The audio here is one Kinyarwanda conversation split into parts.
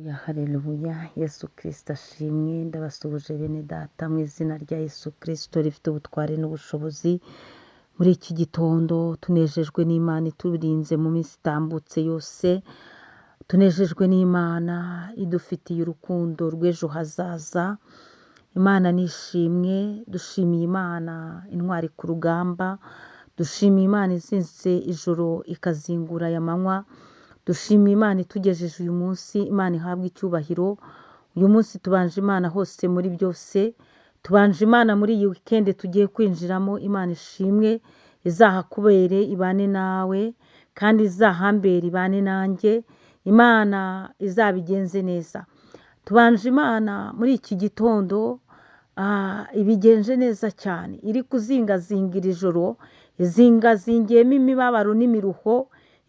Ya haleluya Yesu Kristo ashimwe ndabasuhuje bene data mu izina rya Yesu Kristo rifite ubutware n'ubushobozi muri iki gitondo tunejejwe n'Imana iturinze mu minsi itambutse yose tunejejwe n'Imana idufitiye urukundo rw'ejo hazaza Imana nishimwe dushimiye Imana intwari ku rugamba dushimiye Imana izinze ijoro ikazingura aya manywa dushimiye Imana itugejeje uyu munsi Imana ihabwa icyubahiro uyu munsi tubanje Imana hose muri byose tubanje Imana muri iyi weekend tugiye kwinjiramo Imana ishimwe izahakubere ibane nawe kandi izahambere ibane nanjye Imana izabigenze neza tubanje Imana muri iki gitondo ibigenje neza cyane iri kuzingazingira ijoro izingazingiyemo imibabaro n'imiruho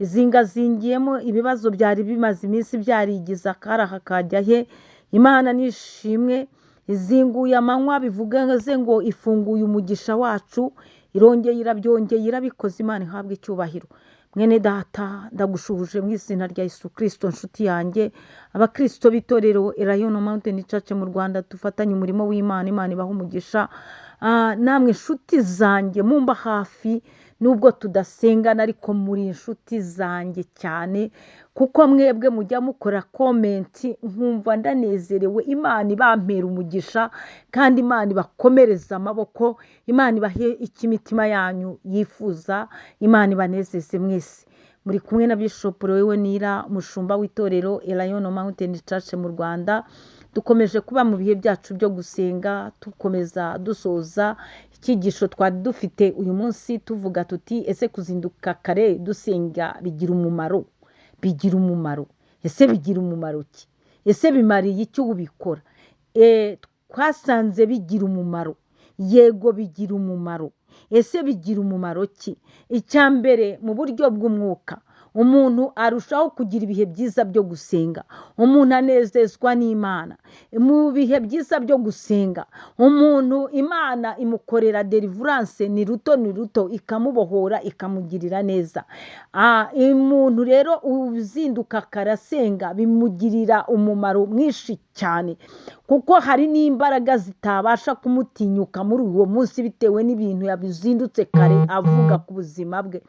izingazingiyemo ibibazo byari bimaze iminsi byarigiza akaraha kajya he Imana nishimwe izinguye amanywa bivuga ngo ifunguye umugisha wacu irongeye irabyongeye irabikoze Imana ihabwa icyubahiro mwene data ndagushuhuje mu izina rya Yesu Kristo nshuti yanjye abakristo b'itorero Elayon Mountain Church mu Rwanda dufatanye umurimo w'Imana Imana ibaha umugisha namwe nshuti zanjye mumba hafi nubwo tudasengana ariko muri inshuti zanjye cyane kuko mwebwe mujya mukora comment nkumva ndanezerewe Imana ibampera umugisha kandi Imana ibakomereza amaboko Imana ibahe ikimitima yanyu yifuza Imana ibanezeze mwese muri kumwe na Bishop wewe nira umushumba w'itorero Elayon Mountain Church mu Rwanda dukomeje kuba mu bihe byacu byo gusenga tukomeza dusoza icyigisho twari dufite uyu munsi tuvuga tuti ese kuzinduka kare dusenga bigira umumaro ese bigira umumaro ki ese bimariye icyo ubikora twasanze bigira umumaro yego bigira umumaro ese bigira umumaro ki icyambere mu buryo bw'umwuka umuntu arushaho kugira ibihe byiza byo gusenga umuntu anezezwa n'Imana mu bihe byiza byo gusenga umuntu Imana imukorera deliverance ni ruto ikamubohora ikamugirira neza umuntu rero uzinduka karasenga bimugirira umumaro mwinshi cyane kuko hari n'imbaraga zitabasha kumutinyuka muri uwo munsi bitewe n'ibintu yabizindutse kare avuga ku buzima bwe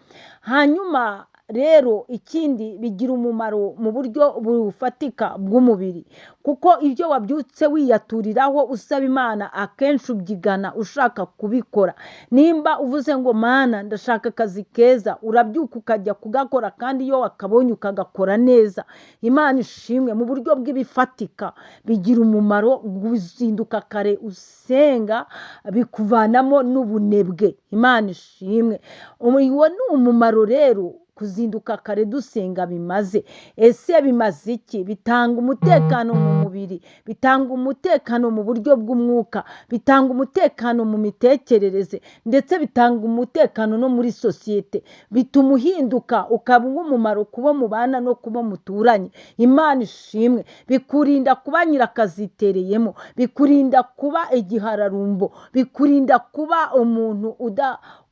hanyuma rero ikindi bigira umumaro mu buryo bufatika bw'umubiri kuko ibyo wabyutse wiyaturiraho usaba Imana akenshi ubyigana ushaka kubikora nimba uvuze ngo Mana ndashaka akazi keza urabyuka ukajya kugakora kandi iyo wakabonye ukagakora neza Imana ishimwe mu buryo bw'ibifatika bigira umumaro guzinduka kare usenga bikuvanamo n'ubunebwe Imana ishimwe uwo ni umumaro rero kuzinduka kare dusenga bimaze ese bimaze iki bitanga umutekano mu mubiri bitanga umutekano mu buryo bw'umwuka bitanga umutekano mu mitekerereze ndetse bitanga umutekano no muri sosiyete bituma uhinduka ukaba uw'umumaro kubo mubana no kubo muturanye Imana ishimwe bikurinda kuba nyirakazitereyemo bikurinda kuba igihararumbo bikurinda kuba umuntu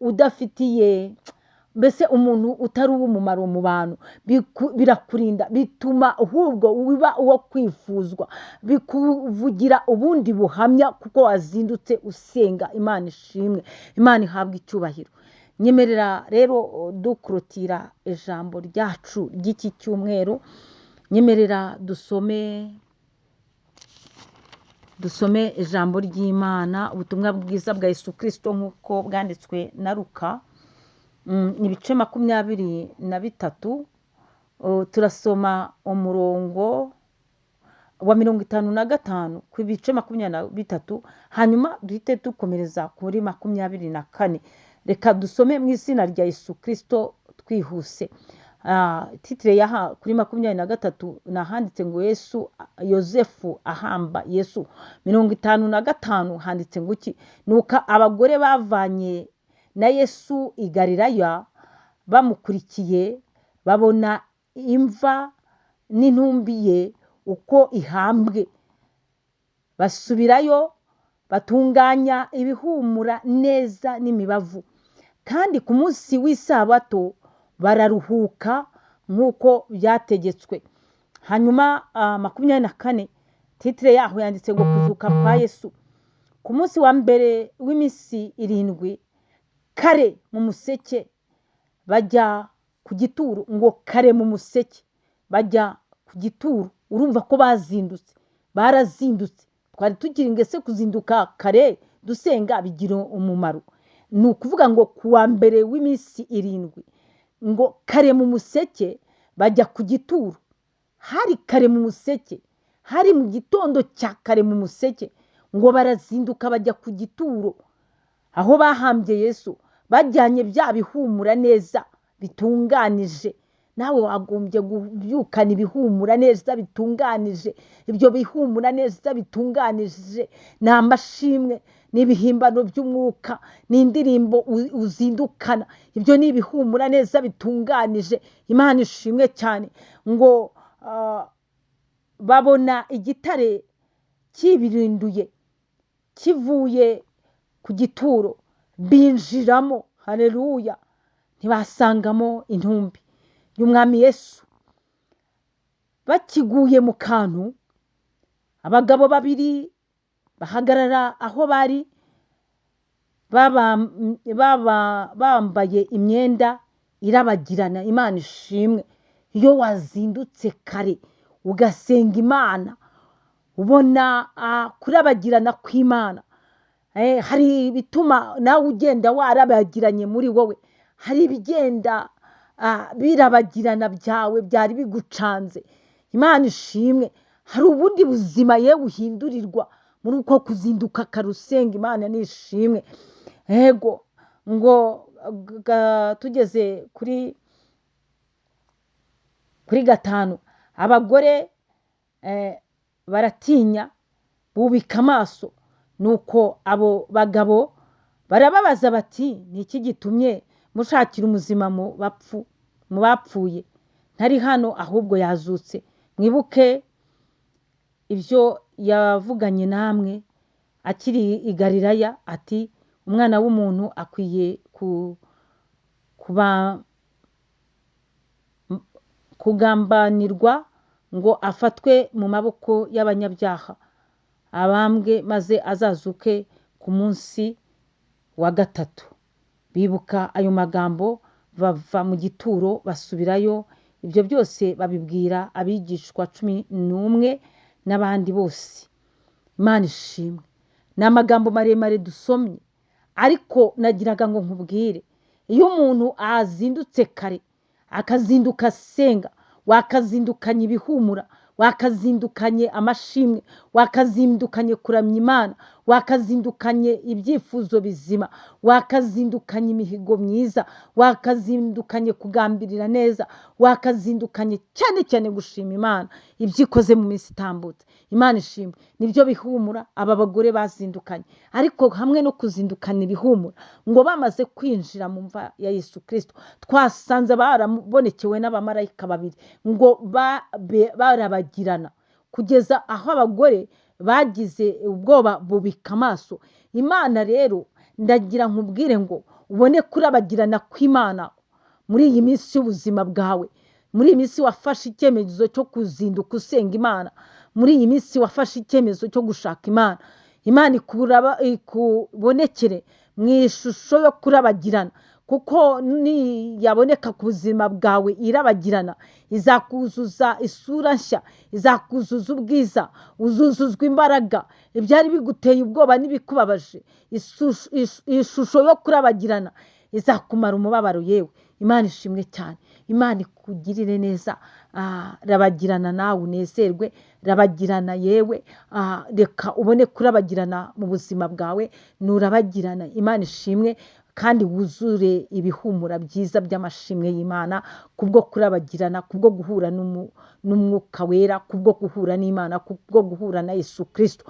udafitiye mbese umuntu utari uw'umumaro mu bantu birakurinda bituma ahubwo uba uwo kwifuzwa bikuvugira ubundi buhamya kuko wazindutse usenga Imana ishimwe Imana ihabwa icyubahiro nyemerera rero dukurutira ijambo ryacu ry'iki cyumweru nyemerera dusome ijambo ry'Imana ubutumwa bwiza bwa Yesu Kristo nk'uko bwanditswe na Luka ibice 23 turasoma umurongo wa 55 ku bice 23 hanyuma duhite dukomereza kuri 24 reka dusome mu izina rya Yesu Kristo twihuse titre yaha kuri 23 nahanditse ngo Yosefu ahamba Yesu 55 handitse ngo iki nuka abagore bavanye na Yesu i Galilaya bamukurikiye babona imva n'intumbi ye uko ihambwe basubirayo batunganya ibihumura neza n'imibavu kandi ku munsi w'isabato bararuhuka nk'uko byategetswe hanyuma 24 titire yaho yanditse ngo kuzuka kwa Yesu. Ku munsi wa mbere w'iminsi 7 kare mu museke bajya ku gituro, ngo kare mu museke bajya ku gituro. Urumva ko barazindutse. Twari tukiri ngese kuzinduka kare dusenga bigira umumaro. Ni ukuvuga ngo ku wa mbere w'iminsi 7 ngo kare mu museke bajya ku gituro. Hari kare mu museke, hari mu gitondo cya kare mu museke, ngo barazinduka bajya ku gituro aho bahambye Yesu, bajyanye bya bihumura neza bitunganije. Nawe wagombye kubyukana ibihumura neza bitunganije. Ibyo bihumura neza bitunganije ni amashimwe, n'ibihimbano by'umwuka, n'indirimbo uzindukana. Ibyo ni ibihumura neza bitunganije. Imana ishimwe cyane. Ngo babona igitare kibirinduye kivuye ku gituro, binjiramo. Haleluya! Ntibasangamo intumbi y'umwami Yesu. Bakiguye mu kantu, abagabo 2 bahagarara aho bari, bambaye imyenda irabagirana. Imana ishimwe. Iyo wazindutse kare ugasenga Imana, ubona kurabagirana kw'Imana. Hari ibituma nawe ugenda warabagiranye muri wowe. Hari ibigenda birabagirana byawe byari bigucanze. Imana ishimwe. Hari ubundi buzima yewe uhindurirwa muri uko kuzinduka karusenga. Imana nishimwe. Yego, ngo tugeze kuri 5, abagore baratinya, bubika amaso. Nuko abo bagabo barababaza bati, ni iki gitumye mushakira umuzima mu bapfuye? Ntari hano, ahubwo yazutse. Mwibuke ibyo yavuganye namwe akiri i Galilaya, ati umwana w'umuntu akwiye kugambanirwa, ngo afatwe mu maboko y'abanyabyaha, abambwe, maze azazuke ku munsi wa 3. Bibuka ayo magambo, bava mu gituro basubirayo. Ibyo byose babibwira abigishwa 11 n'abandi bose. Imana ishimwe. Ni amagambo maremare dusomye, ariko nagiraga ngo nkubwire, iyo umuntu azindutse kare akazinduka asenga, wakazindukanye ibihumura, wakazindukanye amashimwe, wakazindukanye kuramya Imana, wakazindukanye ibyifuzo bizima, wakazindukanye imihigo myiza, wakazindukanye kugambirira neza, wakazindukanye cyane cyane gushima Imana ibyikoze mu minsi itambutse. Imana ishimwe. Nibyo bihumura aba bagore bazindukanye. Ariko hamwe no kuzindukana ibihumura, ngo bamaze kwinjira mu mva ya Yesu Kristo, twasanze barabonekewe n'abamarayika 2, ngo barabagirana kugeza aho abagore bagize ubwoba, bubika amaso. Imana rero ndagira nkubwire ngo ubone kurabagirana kw'Imana muri iyi minsi y'ubuzima bwawe. Muri iyi minsi wafashe icyemezo cyo kuzinduka usenga Imana. Muri iyi minsi wafashe icyemezo cyo gushaka Imana. Imana ikubonekere mu ishusho yo kurabagirana, kuko niyaboneka ku buzima bwawe irabagirana, izakuzuza isura nshya, izakuzuza ubwiza, uzuzuzwa imbaraga. Ibyari biguteye ubwoba n'ibikubabaje, ishusho yo kurabagirana izakumara umubabaro. Yewe Imana ishimwe cyane. Imana ikugirire neza. Rabagirana nawe unezerwe. Rabagirana yewe, reka ubone kurabagirana mu buzima bwawe. Nurabagirana, Imana ishimwe, kandi wuzure ibihumura byiza by'amashimwe y'Imana, kubwo kurabagirana, kubwo guhura n'umwuka wera, kubwo guhura n'Imana, kubwo guhura na Yesu Kristo.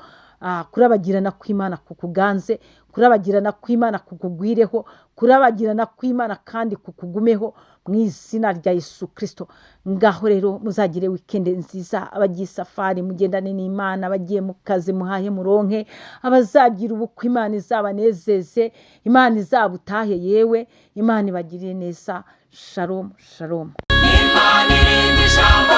Kurabagirana kw'Imana kukuganze, kurabagirana kw'Imana kukugwireho, kurabagirana kw'Imana kandi kukugumeho mu izina rya Yesu Kristo. Ngaho rero muzagire weekend nziza. Abagiye safari mugendane n'Imana, abagiye mu kazi muhahe muronke, abazagira ubukwe Imana izabanezeze, Imana izabutahe yewe, Imana ibagirire neza. Shalom, shalom. Imana irinde ijambo